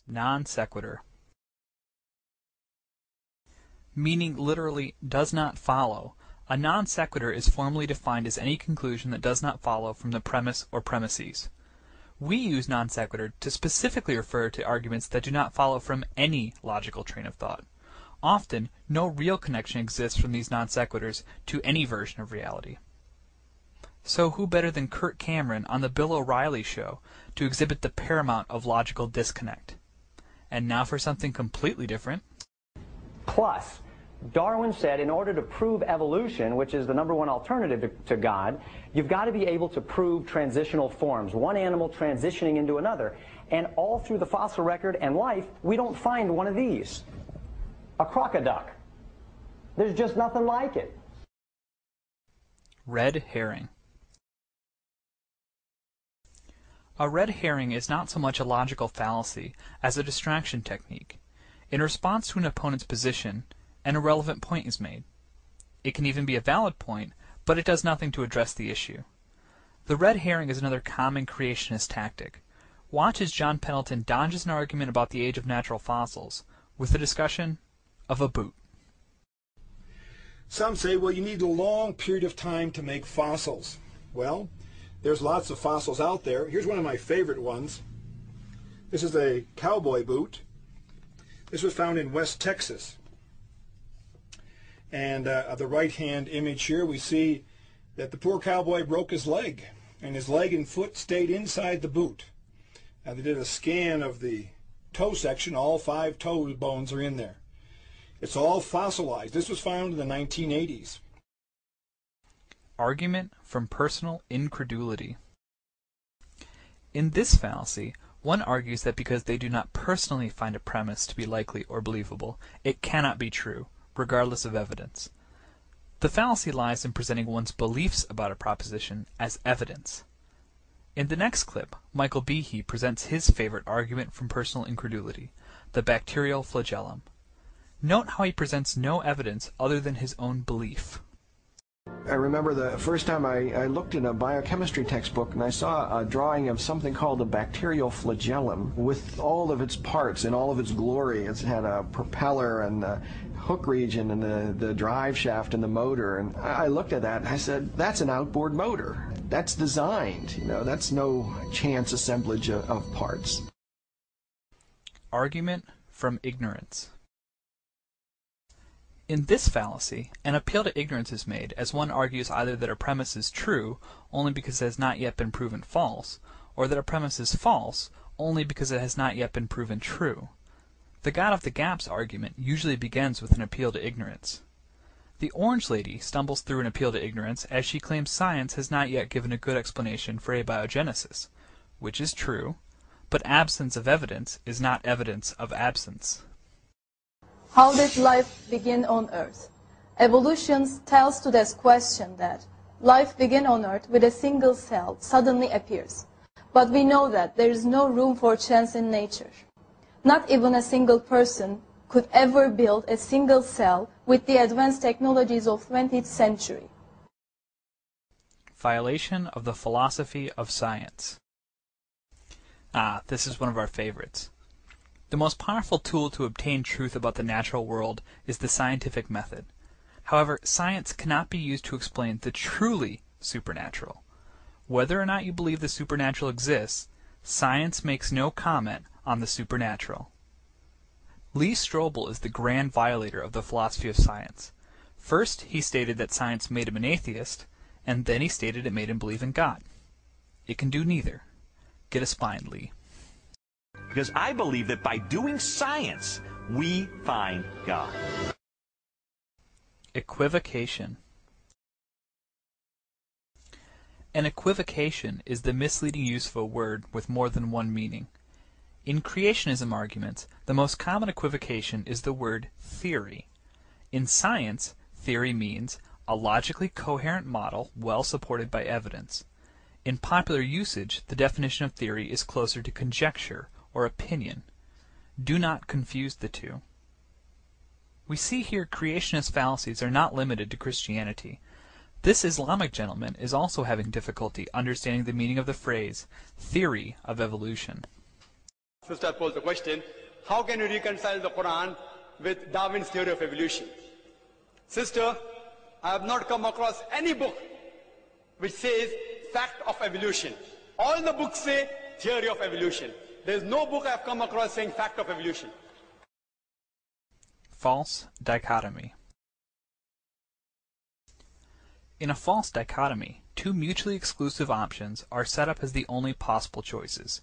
Non sequitur. Meaning literally does not follow. A non sequitur is formally defined as any conclusion that does not follow from the premise or premises. We use non sequitur to specifically refer to arguments that do not follow from any logical train of thought. Often, no real connection exists from these non sequiturs to any version of reality. So who better than Kirk Cameron on the Bill O'Reilly Show to exhibit the paramount of logical disconnect? And now for something completely different. Plus, Darwin said in order to prove evolution, which is the #1 alternative to God, you've got to be able to prove transitional forms, one animal transitioning into another. And all through the fossil record and life, we don't find one of these. A crocoduck. There's just nothing like it. Red herring. A red herring is not so much a logical fallacy as a distraction technique. In response to an opponent's position, an irrelevant point is made. It can even be a valid point, but it does nothing to address the issue. The red herring is another common creationist tactic. Watch as John Pendleton dodges an argument about the age of natural fossils with the discussion of a boot. Some say, well, you need a long period of time to make fossils. Well, there's lots of fossils out there. Here's one of my favorite ones. This is a cowboy boot. This was found in West Texas. And the right-hand image here, we see that the poor cowboy broke his leg, and his leg and foot stayed inside the boot. They did a scan of the toe section. All 5 toe bones are in there. It's all fossilized. This was found in the 1980s. Argument from personal incredulity. In this fallacy, one argues that because they do not personally find a premise to be likely or believable, it cannot be true, regardless of evidence. The fallacy lies in presenting one's beliefs about a proposition as evidence. In the next clip, Michael Behe presents his favorite argument from personal incredulity, the bacterial flagellum. Note how he presents no evidence other than his own belief. I remember the first time I looked in a biochemistry textbook and I saw a drawing of something called a bacterial flagellum with all of its parts in all of its glory. It's had a propeller and the hook region and the drive shaft and the motor. And I looked at that and I said, that's an outboard motor. That's designed. That's no chance assemblage of parts. Argument from ignorance. In this fallacy, an appeal to ignorance is made as one argues either that a premise is true only because it has not yet been proven false, or that a premise is false only because it has not yet been proven true. The God of the Gaps argument usually begins with an appeal to ignorance. The Orange Lady stumbles through an appeal to ignorance as she claims science has not yet given a good explanation for abiogenesis, which is true, but absence of evidence is not evidence of absence. How did life begin on Earth? Evolution tells to this question that life began on Earth with a single cell suddenly appears. But we know that there is no room for chance in nature. Not even a single person could ever build a single cell with the advanced technologies of 20th century. Violation of the philosophy of science. This is one of our favorites. The most powerful tool to obtain truth about the natural world is the scientific method. However, science cannot be used to explain the truly supernatural. Whether or not you believe the supernatural exists, science makes no comment on the supernatural. Lee Strobel is the grand violator of the philosophy of science. First, he stated that science made him an atheist, and then he stated it made him believe in God. It can do neither. Get a spine, Lee. Because I believe that by doing science, we find God. Equivocation. An equivocation is the misleading use of a word with more than one meaning. In creationism arguments, the most common equivocation is the word theory. In science, theory means a logically coherent model well supported by evidence. In popular usage, the definition of theory is closer to conjecture or opinion. Do not confuse the two. We see here creationist fallacies are not limited to Christianity. This Islamic gentleman is also having difficulty understanding the meaning of the phrase, theory of evolution. Sister posed the question, how can you reconcile the Quran with Darwin's theory of evolution? Sister, I have not come across any book which says fact of evolution. All the books say theory of evolution. There is no book I have come across saying fact of evolution. False dichotomy. In a false dichotomy, two mutually exclusive options are set up as the only possible choices.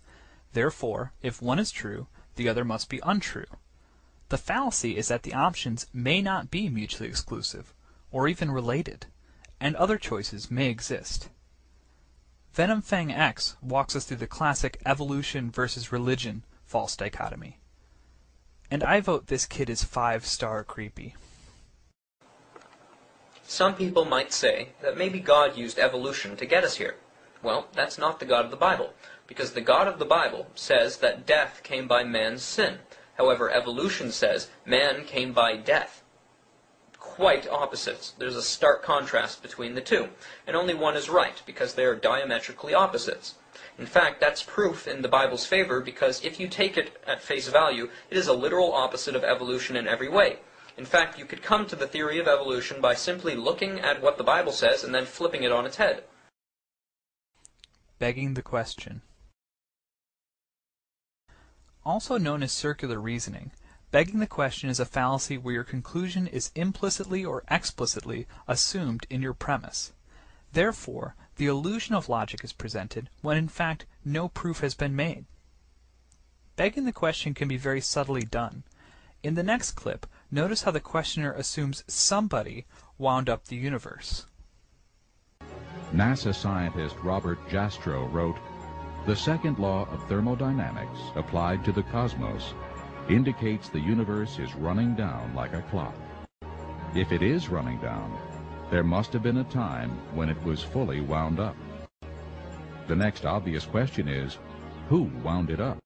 Therefore, if one is true, the other must be untrue. The fallacy is that the options may not be mutually exclusive, or even related, and other choices may exist. Venom Fang X walks us through the classic evolution versus religion false dichotomy. And I vote this kid is 5-star creepy. Some people might say that maybe God used evolution to get us here. Well, that's not the God of the Bible, because the God of the Bible says that death came by man's sin. However, evolution says man came by death. Quite opposites. There's a stark contrast between the two, and only one is right, because they are diametrically opposites. In fact, that's proof in the Bible's favor, because if you take it at face value, it is a literal opposite of evolution in every way. In fact, you could come to the theory of evolution by simply looking at what the Bible says and then flipping it on its head. Begging the question. Also known as circular reasoning, begging the question is a fallacy where your conclusion is implicitly or explicitly assumed in your premise. Therefore, the illusion of logic is presented when in fact no proof has been made. Begging the question can be very subtly done. In the next clip, notice how the questioner assumes somebody wound up the universe. NASA scientist Robert Jastrow wrote, "The second law of thermodynamics applied to the cosmos indicates the universe is running down like a clock. If it is running down, there must have been a time when it was fully wound up. The next obvious question is, who wound it up?"